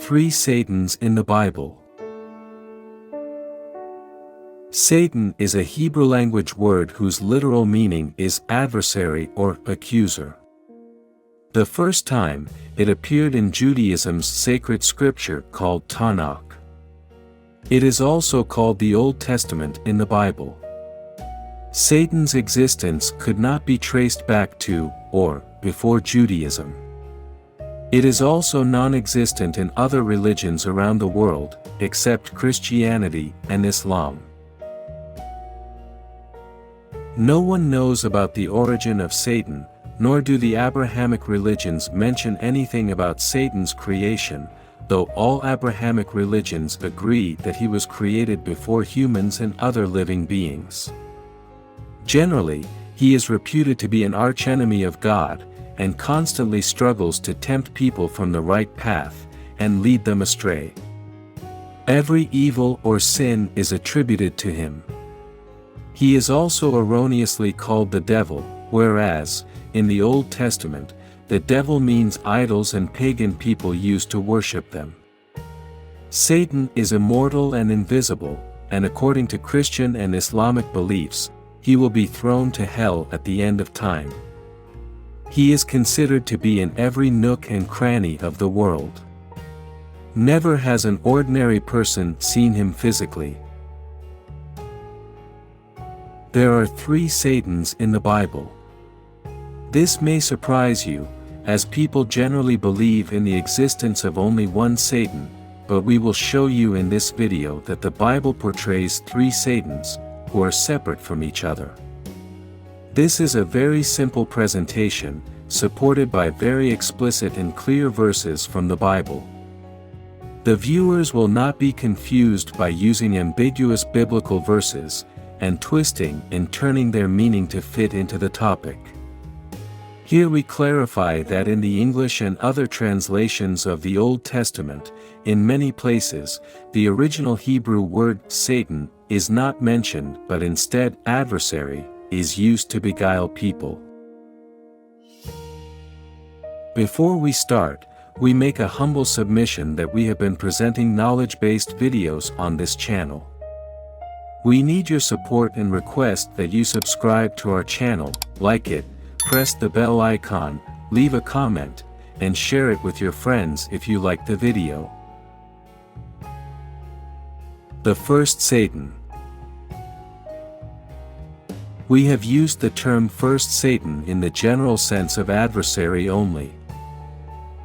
3 Satans in the Bible. Satan is a Hebrew language word whose literal meaning is adversary or accuser. The first time, it appeared in Judaism's sacred scripture called Tanakh. It is also called the Old Testament in the Bible. Satan's existence could not be traced back to, or before Judaism. It is also non-existent in other religions around the world, except Christianity and Islam. No one knows about the origin of Satan, nor do the Abrahamic religions mention anything about Satan's creation, though all Abrahamic religions agree that he was created before humans and other living beings. Generally, he is reputed to be an archenemy of God, and constantly struggles to tempt people from the right path, and lead them astray. Every evil or sin is attributed to him. He is also erroneously called the devil, whereas, in the Old Testament, the devil means idols and pagan people used to worship them. Satan is immortal and invisible, and according to Christian and Islamic beliefs, he will be thrown to hell at the end of time. He is considered to be in every nook and cranny of the world. Never has an ordinary person seen him physically. There are 3 Satans in the Bible. This may surprise you, as people generally believe in the existence of only one Satan, but we will show you in this video that the Bible portrays 3 Satans, who are separate from each other. This is a very simple presentation, supported by very explicit and clear verses from the Bible. The viewers will not be confused by using ambiguous biblical verses, and twisting and turning their meaning to fit into the topic. Here we clarify that in the English and other translations of the Old Testament, in many places, the original Hebrew word Satan is not mentioned, but instead adversary is used to beguile people. Before we start, we make a humble submission that we have been presenting knowledge-based videos on this channel. We need your support and request that you subscribe to our channel, like it, press the bell icon, leave a comment, and share it with your friends if you like the video. The first Satan. We have used the term first Satan in the general sense of adversary only.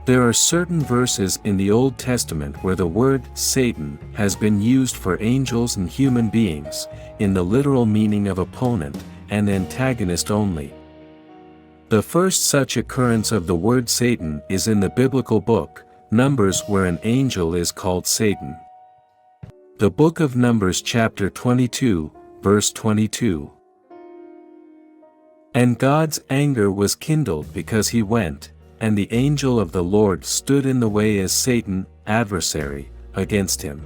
There are certain verses in the Old Testament where the word Satan has been used for angels and human beings, in the literal meaning of opponent and antagonist only. The first such occurrence of the word Satan is in the biblical book, Numbers, where an angel is called Satan. The book of Numbers chapter 22, verse 22. And God's anger was kindled because he went, and the angel of the Lord stood in the way as Satan, adversary, against him.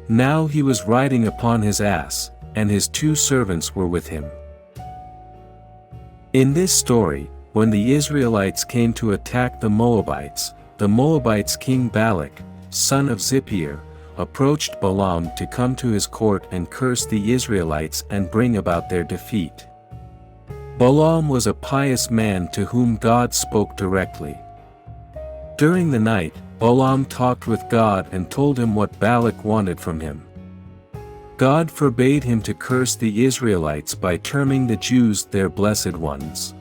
Now he was riding upon his ass, and his 2 servants were with him. In this story, when the Israelites came to attack the Moabites' king Balak, son of Zippor, approached Balaam to come to his court and curse the Israelites and bring about their defeat. Balaam was a pious man to whom God spoke directly. During the night, Balaam talked with God and told him what Balak wanted from him. God forbade him to curse the Israelites by terming the Jews their blessed ones.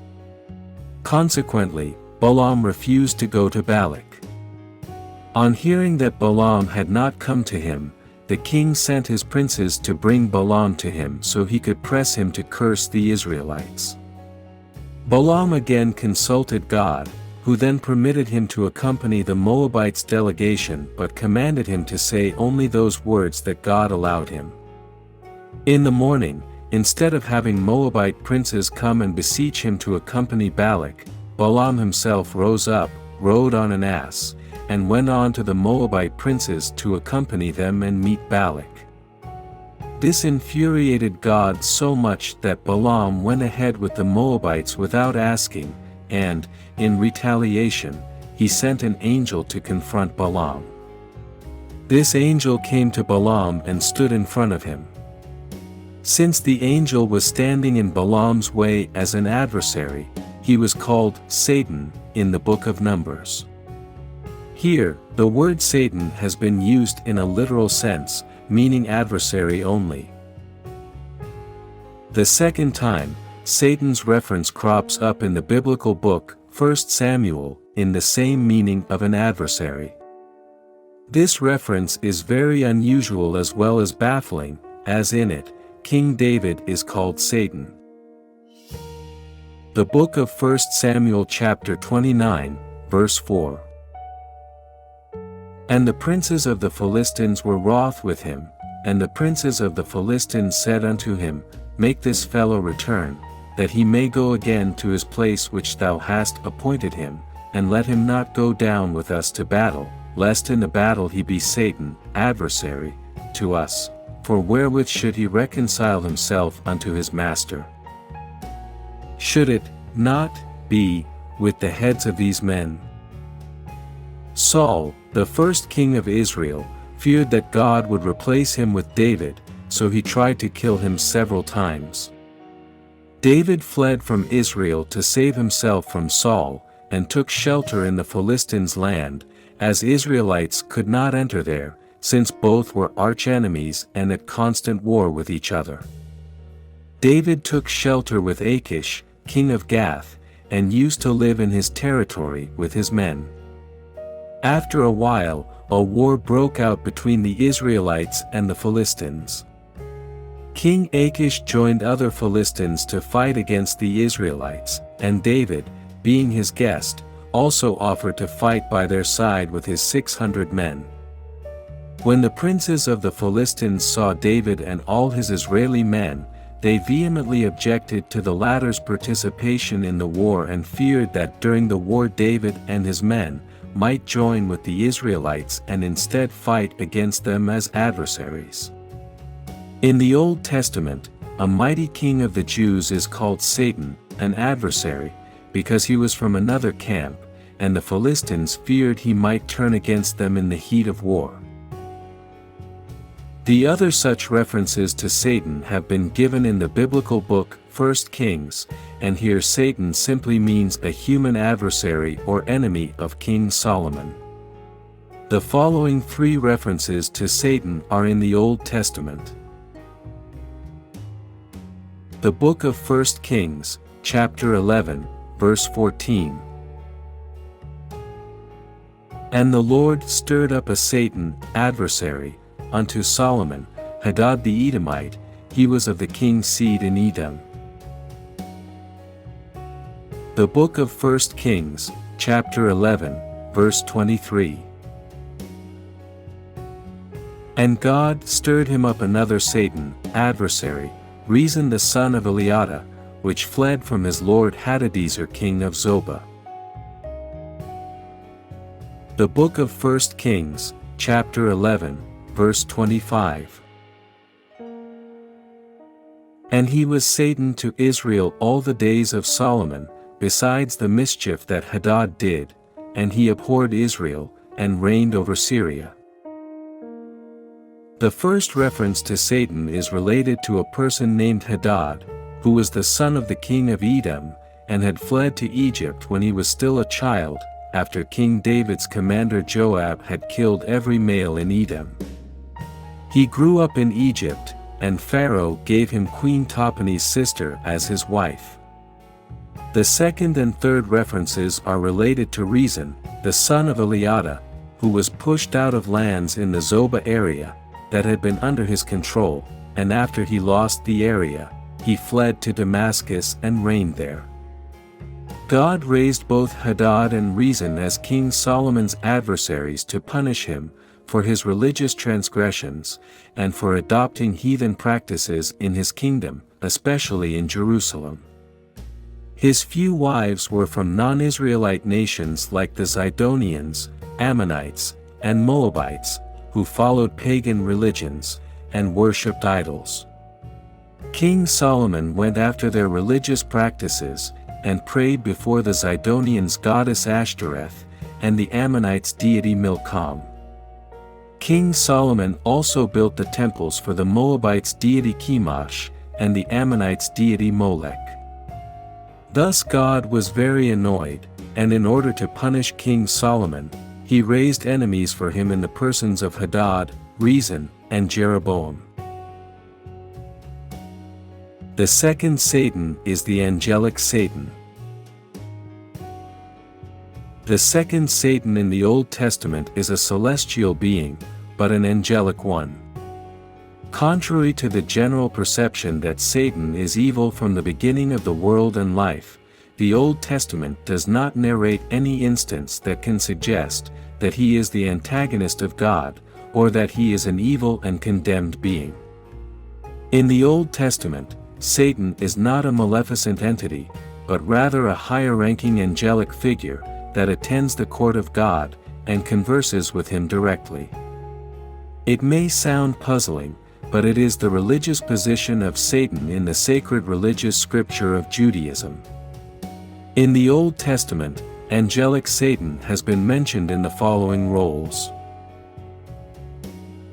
Consequently, Balaam refused to go to Balak. On hearing that Balaam had not come to him, the king sent his princes to bring Balaam to him so he could press him to curse the Israelites. Balaam again consulted God, who then permitted him to accompany the Moabites' delegation but commanded him to say only those words that God allowed him. In the morning, instead of having Moabite princes come and beseech him to accompany Balak, Balaam himself rose up, rode on an ass, and went on to the Moabite princes to accompany them and meet Balak. This infuriated God so much that Balaam went ahead with the Moabites without asking, and, in retaliation, he sent an angel to confront Balaam. This angel came to Balaam and stood in front of him. Since the angel was standing in Balaam's way as an adversary, he was called Satan in the book of Numbers. Here, the word Satan has been used in a literal sense, meaning adversary only. The second time, Satan's reference crops up in the biblical book, 1 Samuel, in the same meaning of an adversary. This reference is very unusual as well as baffling, as in it, King David is called Satan. The book of 1 Samuel chapter 29, verse 4. And the princes of the Philistines were wroth with him, and the princes of the Philistines said unto him, Make this fellow return, that he may go again to his place which thou hast appointed him, and let him not go down with us to battle, lest in the battle he be Satan, adversary, to us, for wherewith should he reconcile himself unto his master? Should it not be with the heads of these men? Saul, the first king of Israel, feared that God would replace him with David, so he tried to kill him several times. David fled from Israel to save himself from Saul, and took shelter in the Philistines' land, as Israelites could not enter there, since both were arch-enemies and at constant war with each other. David took shelter with Achish, king of Gath, and used to live in his territory with his men. After a while, a war broke out between the Israelites and the Philistines. King Achish joined other Philistines to fight against the Israelites, and David, being his guest, also offered to fight by their side with his 600 men. When the princes of the Philistines saw David and all his Israeli men, they vehemently objected to the latter's participation in the war and feared that during the war David and his men might join with the Israelites and instead fight against them as adversaries. In the Old Testament, a mighty king of the Jews is called Satan, an adversary, because he was from another camp, and the Philistines feared he might turn against them in the heat of war. The other such references to Satan have been given in the biblical book, 1 Kings, and here Satan simply means a human adversary or enemy of King Solomon. The following three references to Satan are in the Old Testament. The book of 1 Kings, chapter 11, verse 14. And the Lord stirred up a Satan, adversary, unto Solomon, Hadad the Edomite, he was of the king's seed in Edom. The book of 1 Kings, chapter 11, verse 23. And God stirred him up another Satan, adversary, Rezon the son of Eliada, which fled from his lord Hadadezer king of Zobah. The book of 1 Kings, chapter 11, verse 25. And he was Satan to Israel all the days of Solomon, besides the mischief that Hadad did, and he abhorred Israel, and reigned over Syria. The first reference to Satan is related to a person named Hadad, who was the son of the king of Edom, and had fled to Egypt when he was still a child, after King David's commander Joab had killed every male in Edom. He grew up in Egypt, and Pharaoh gave him Queen Tahpenes' sister as his wife. The second and third references are related to Rezon, the son of Eliada, who was pushed out of lands in the Zobah area that had been under his control, and after he lost the area, he fled to Damascus and reigned there. God raised both Hadad and Rezon as King Solomon's adversaries to punish him for his religious transgressions, and for adopting heathen practices in his kingdom, especially in Jerusalem. His few wives were from non-Israelite nations like the Zidonians, Ammonites, and Moabites, who followed pagan religions, and worshipped idols. King Solomon went after their religious practices, and prayed before the Zidonians' goddess Ashtoreth, and the Ammonites' deity Milcom. King Solomon also built the temples for the Moabites' deity Chemosh, and the Ammonites' deity Molech. Thus God was very annoyed, and in order to punish King Solomon, he raised enemies for him in the persons of Hadad, Rezin, and Jeroboam. The second Satan is the angelic Satan. The second Satan in the Old Testament is a celestial being, but an angelic one. Contrary to the general perception that Satan is evil from the beginning of the world and life, the Old Testament does not narrate any instance that can suggest that he is the antagonist of God, or that he is an evil and condemned being. In the Old Testament, Satan is not a maleficent entity, but rather a higher-ranking angelic figure that attends the court of God and converses with him directly. It may sound puzzling, but it is the religious position of Satan in the sacred religious scripture of Judaism. In the Old Testament, angelic Satan has been mentioned in the following roles.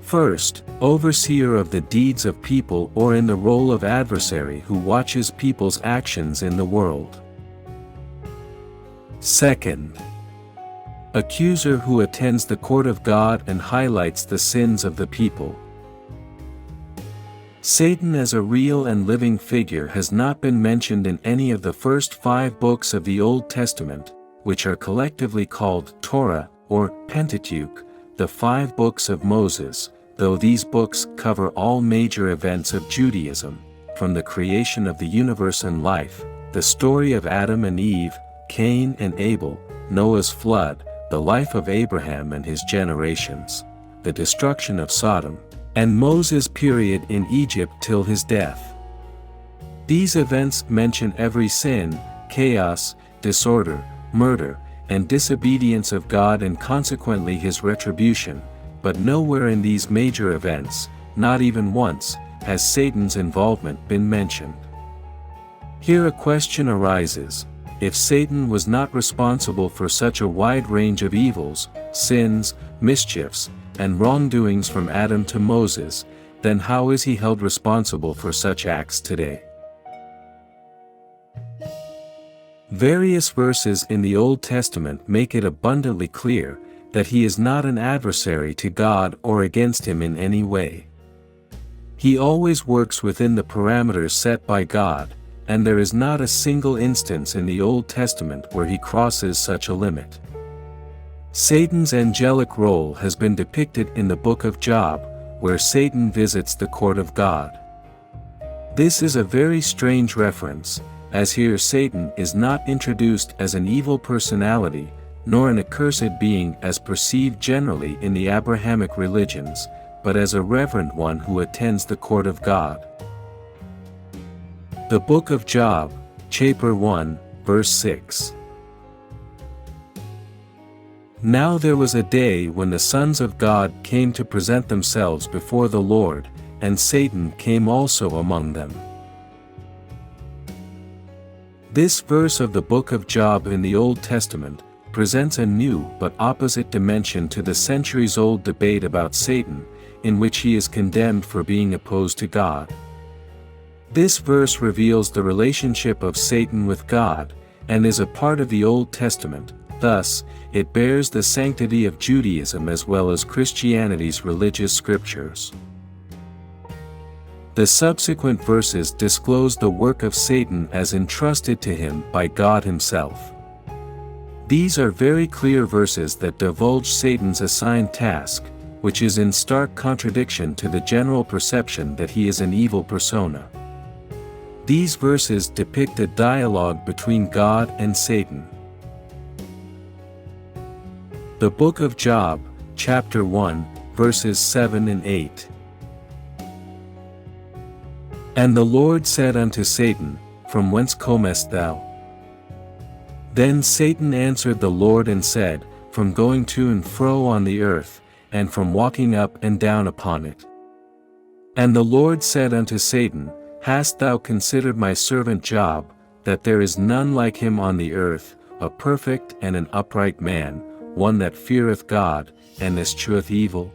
First, overseer of the deeds of people, or in the role of adversary who watches people's actions in the world. Second, accuser who attends the court of God and highlights the sins of the people. Satan as a real and living figure has not been mentioned in any of the first 5 books of the Old Testament, which are collectively called Torah, or Pentateuch, the 5 books of Moses, though these books cover all major events of Judaism, from the creation of the universe and life, the story of Adam and Eve, Cain and Abel, Noah's flood, the life of Abraham and his generations, the destruction of Sodom, and Moses' period in Egypt till his death. These events mention every sin, chaos, disorder, murder, and disobedience of God and consequently his retribution, but nowhere in these major events, not even once, has Satan's involvement been mentioned. Here a question arises: if Satan was not responsible for such a wide range of evils, sins, mischiefs, and wrongdoings from Adam to Moses, then how is he held responsible for such acts today? Various verses in the Old Testament make it abundantly clear that he is not an adversary to God or against him in any way. He always works within the parameters set by God, and there is not a single instance in the Old Testament where he crosses such a limit. Satan's angelic role has been depicted in the book of Job, where Satan visits the court of God. This is a very strange reference, as here Satan is not introduced as an evil personality, nor an accursed being as perceived generally in the Abrahamic religions, but as a reverent one who attends the court of God. The book of Job, chapter 1, verse 6. Now there was a day when the sons of God came to present themselves before the Lord, and Satan came also among them. This verse of the book of Job in the Old Testament presents a new but opposite dimension to the centuries-old debate about Satan, in which he is condemned for being opposed to God. This verse reveals the relationship of Satan with God, and is a part of the Old Testament. Thus, it bears the sanctity of Judaism as well as Christianity's religious scriptures. The subsequent verses disclose the work of Satan as entrusted to him by God himself. These are very clear verses that divulge Satan's assigned task, which is in stark contradiction to the general perception that he is an evil persona. These verses depict a dialogue between God and Satan. The book of Job, chapter 1, verses 7 and 8. And the Lord said unto Satan, From whence comest thou? Then Satan answered the Lord and said, From going to and fro on the earth, and from walking up and down upon it. And the Lord said unto Satan, Hast thou considered my servant Job, that there is none like him on the earth, a perfect and an upright man, one that feareth God, and escheweth evil?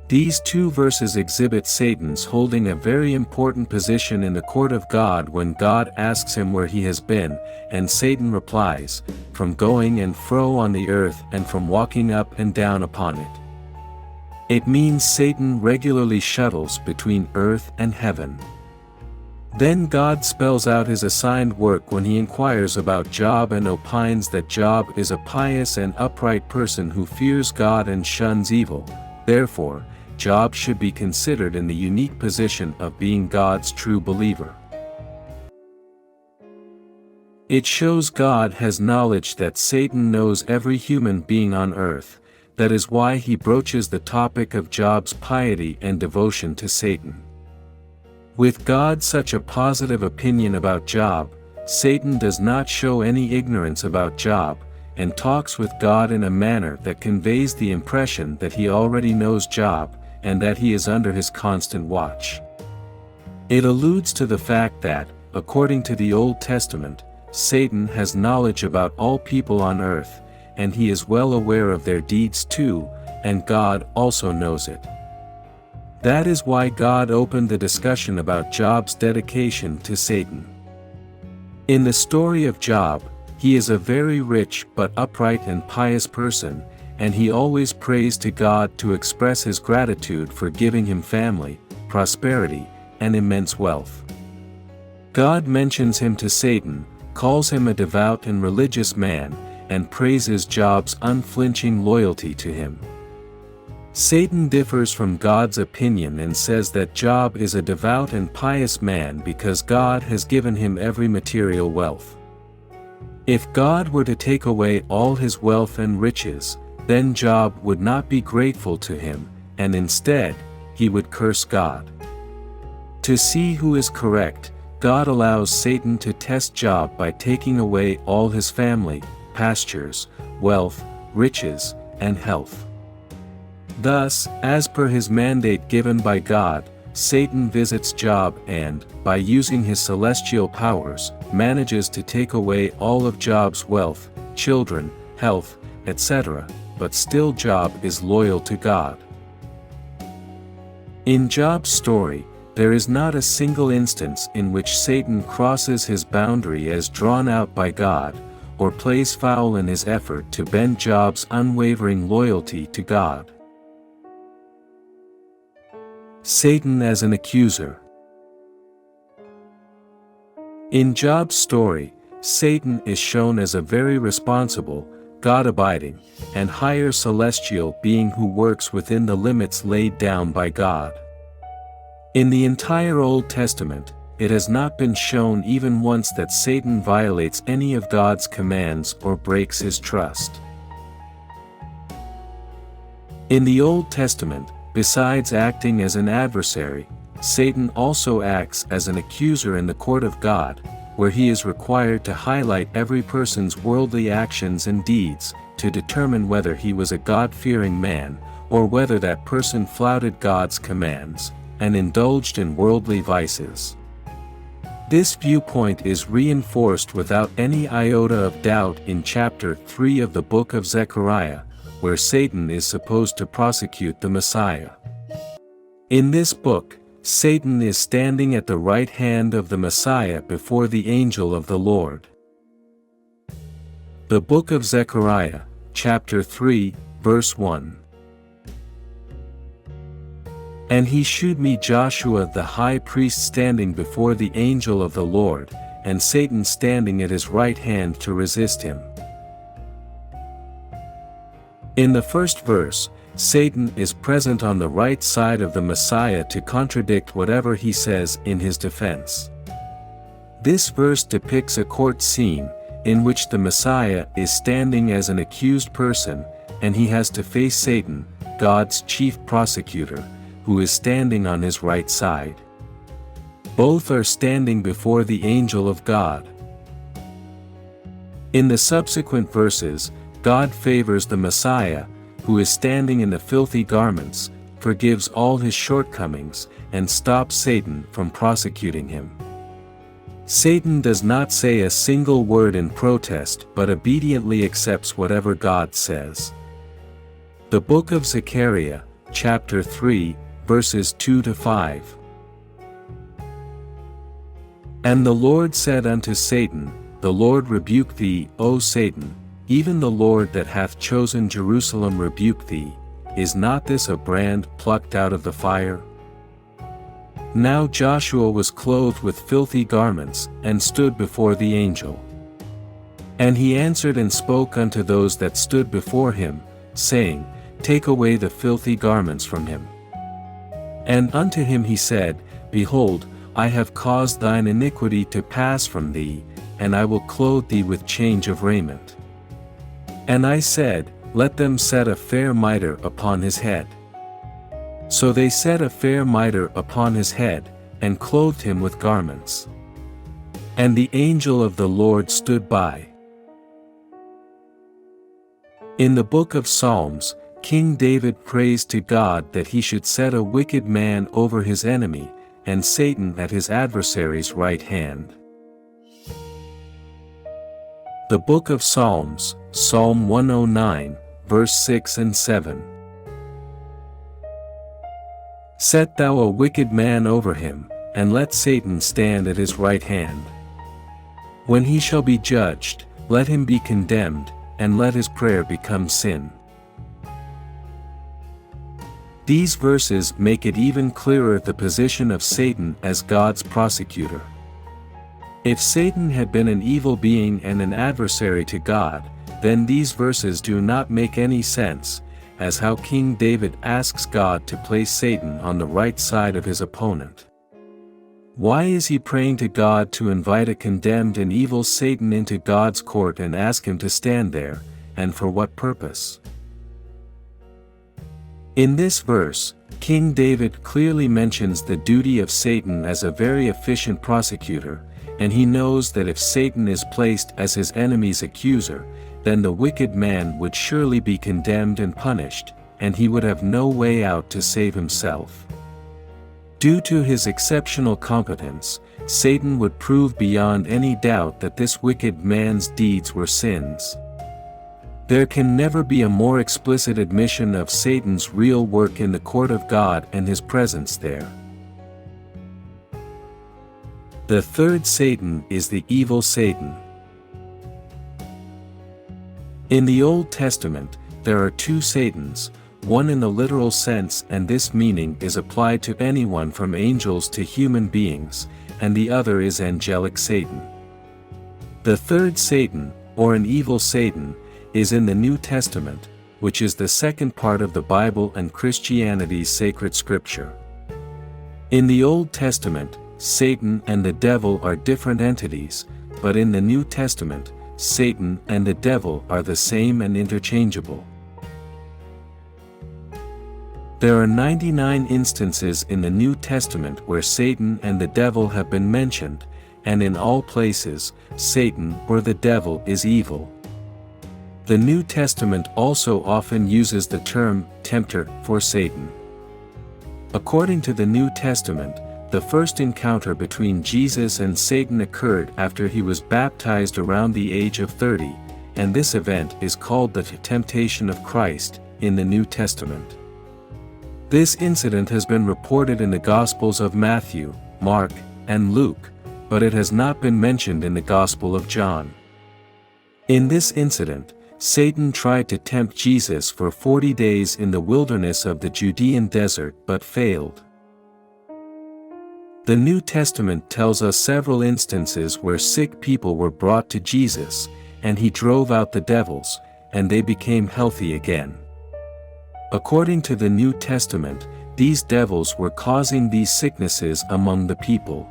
These two verses exhibit Satan's holding a very important position in the court of God when God asks him where he has been, and Satan replies, "From going and fro on the earth and from walking up and down upon it." It means Satan regularly shuttles between earth and heaven. Then God spells out his assigned work when he inquires about Job and opines that Job is a pious and upright person who fears God and shuns evil. Therefore, Job should be considered in the unique position of being God's true believer. It shows God has knowledge that Satan knows every human being on earth. That is why he broaches the topic of Job's piety and devotion to Satan. With God such a positive opinion about Job, Satan does not show any ignorance about Job, and talks with God in a manner that conveys the impression that he already knows Job, and that he is under his constant watch. It alludes to the fact that, according to the Old Testament, Satan has knowledge about all people on earth, and he is well aware of their deeds too, and God also knows it. That is why God opened the discussion about Job's dedication to Satan. In the story of Job, he is a very rich but upright and pious person, and he always prays to God to express his gratitude for giving him family, prosperity, and immense wealth. God mentions him to Satan, calls him a devout and religious man, and praises Job's unflinching loyalty to him. Satan differs from God's opinion and says that Job is a devout and pious man because God has given him every material wealth. If God were to take away all his wealth and riches, then Job would not be grateful to him, and instead, he would curse God. To see who is correct, God allows Satan to test Job by taking away all his family, pastures, wealth, riches, and health. Thus, as per his mandate given by God, Satan visits Job and, by using his celestial powers, manages to take away all of Job's wealth, children, health, etc., but still Job is loyal to God. In Job's story, there is not a single instance in which Satan crosses his boundary as drawn out by God, or plays foul in his effort to bend Job's unwavering loyalty to God. Satan as an accuser. In Job's story, Satan is shown as a very responsible, God-abiding, and higher celestial being who works within the limits laid down by God. In the entire Old Testament, it has not been shown even once that Satan violates any of God's commands or breaks his trust. In the Old Testament, besides acting as an adversary, Satan also acts as an accuser in the court of God, where he is required to highlight every person's worldly actions and deeds, to determine whether he was a God-fearing man, or whether that person flouted God's commands, and indulged in worldly vices. This viewpoint is reinforced without any iota of doubt in chapter 3 of the book of Zechariah, where Satan is supposed to prosecute the Messiah. In this book, Satan is standing at the right hand of the Messiah before the angel of the Lord. The book of Zechariah, chapter 3, verse 1. And he shewed me Joshua the high priest standing before the angel of the Lord, and Satan standing at his right hand to resist him. In the first verse, Satan is present on the right side of the Messiah to contradict whatever he says in his defense. This verse depicts a court scene, in which the Messiah is standing as an accused person, and he has to face Satan, God's chief prosecutor, who is standing on his right side. Both are standing before the angel of God. In the subsequent verses, God favors the Messiah, who is standing in the filthy garments, forgives all his shortcomings, and stops Satan from prosecuting him. Satan does not say a single word in protest but obediently accepts whatever God says. The book of Zechariah, chapter 3, verses 2-5. And the Lord said unto Satan, The Lord rebuke thee, O Satan, even the Lord that hath chosen Jerusalem rebuke thee. Is not this a brand plucked out of the fire? Now Joshua was clothed with filthy garments, and stood before the angel. And he answered and spoke unto those that stood before him, saying, Take away the filthy garments from him. And unto him he said, Behold, I have caused thine iniquity to pass from thee, and I will clothe thee with change of raiment. And I said, Let them set a fair mitre upon his head. So they set a fair mitre upon his head, and clothed him with garments. And the angel of the Lord stood by. In the book of Psalms, King David prays to God that he should set a wicked man over his enemy, and Satan at his adversary's right hand. The book of Psalms, Psalm 109, verse 6 and 7. Set thou a wicked man over him, and let Satan stand at his right hand. When he shall be judged, let him be condemned, and let his prayer become sin. These verses make it even clearer the position of Satan as God's prosecutor. If Satan had been an evil being and an adversary to God, then these verses do not make any sense, as how King David asks God to place Satan on the right side of his opponent. Why is he praying to God to invite a condemned and evil Satan into God's court and ask him to stand there, and for what purpose? In this verse, King David clearly mentions the duty of Satan as a very efficient prosecutor, and he knows that if Satan is placed as his enemy's accuser, then the wicked man would surely be condemned and punished, and he would have no way out to save himself. Due to his exceptional competence, Satan would prove beyond any doubt that this wicked man's deeds were sins. There can never be a more explicit admission of Satan's real work in the court of God and his presence there. The third Satan is the evil Satan. In the Old Testament, there are two Satans, one in the literal sense, and this meaning is applied to anyone from angels to human beings, and the other is angelic Satan. The third Satan, or an evil Satan, is in the New Testament, which is the second part of the Bible and Christianity's sacred scripture. In the Old Testament, Satan and the devil are different entities, but in the New Testament, Satan and the devil are the same and interchangeable. There are 99 instances in the New Testament where Satan and the devil have been mentioned, and in all places, Satan or the devil is evil. The New Testament also often uses the term tempter for Satan. According to the New Testament, the first encounter between Jesus and Satan occurred after he was baptized around the age of 30, and this event is called the temptation of Christ in the New Testament. This incident has been reported in the Gospels of Matthew, Mark, and Luke, but it has not been mentioned in the Gospel of John. In this incident, Satan tried to tempt Jesus for 40 days in the wilderness of the Judean desert but failed. The New Testament tells us several instances where sick people were brought to Jesus, and he drove out the devils, and they became healthy again. According to the New Testament, these devils were causing these sicknesses among the people.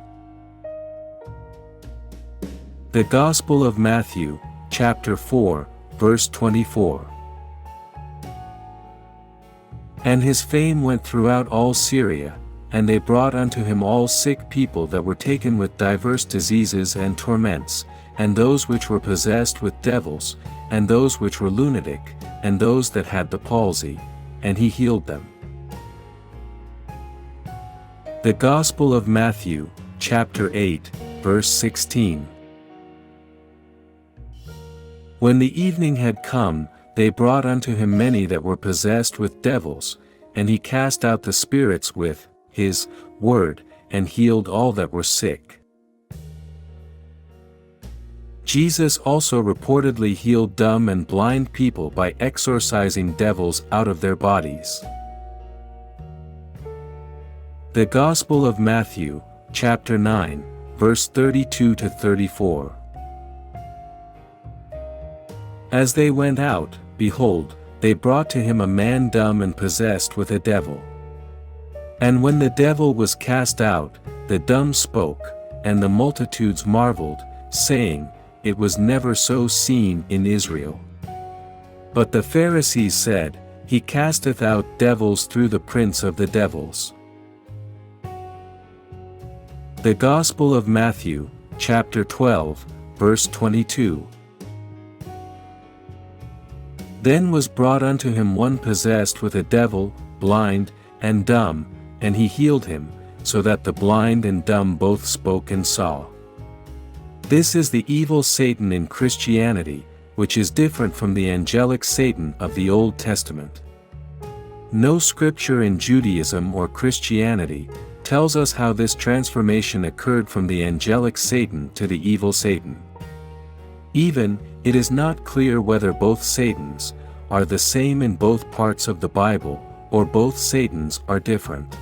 The Gospel of Matthew, chapter 4, verse 24. And his fame went throughout all Syria, and they brought unto him all sick people that were taken with divers diseases and torments, and those which were possessed with devils, and those which were lunatic, and those that had the palsy, and he healed them. The Gospel of Matthew, chapter 8, verse 16. When the evening had come, they brought unto him many that were possessed with devils, and he cast out the spirits with his word, and healed all that were sick. Jesus also reportedly healed dumb and blind people by exorcising devils out of their bodies. The Gospel of Matthew, chapter 9, verse 32 to 34. As they went out, behold, they brought to him a man dumb and possessed with a devil. And when the devil was cast out, the dumb spoke, and the multitudes marveled, saying, It was never so seen in Israel. But the Pharisees said, He casteth out devils through the prince of the devils. The Gospel of Matthew, chapter 12, verse 22. Then was brought unto him one possessed with a devil, blind, and dumb, and he healed him, so that the blind and dumb both spoke and saw. This is the evil Satan in Christianity, which is different from the angelic Satan of the Old Testament. No scripture in Judaism or Christianity tells us how this transformation occurred from the angelic Satan to the evil Satan. Even, it is not clear whether both Satans are the same in both parts of the Bible, or both Satans are different.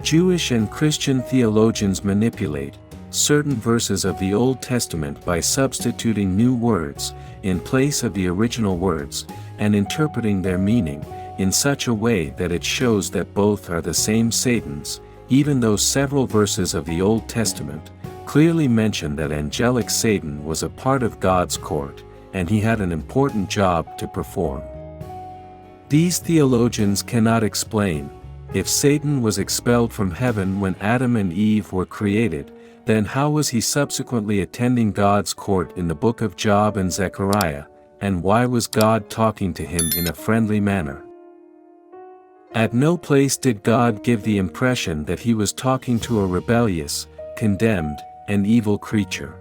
Jewish and Christian theologians manipulate certain verses of the Old Testament by substituting new words in place of the original words, and interpreting their meaning in such a way that it shows that both are the same Satans, even though several verses of the Old Testament clearly mention that angelic Satan was a part of God's court, and he had an important job to perform. These theologians cannot explain, if Satan was expelled from heaven when Adam and Eve were created, then how was he subsequently attending God's court in the book of Job and Zechariah, and why was God talking to him in a friendly manner? At no place did God give the impression that he was talking to a rebellious, condemned, and evil creature.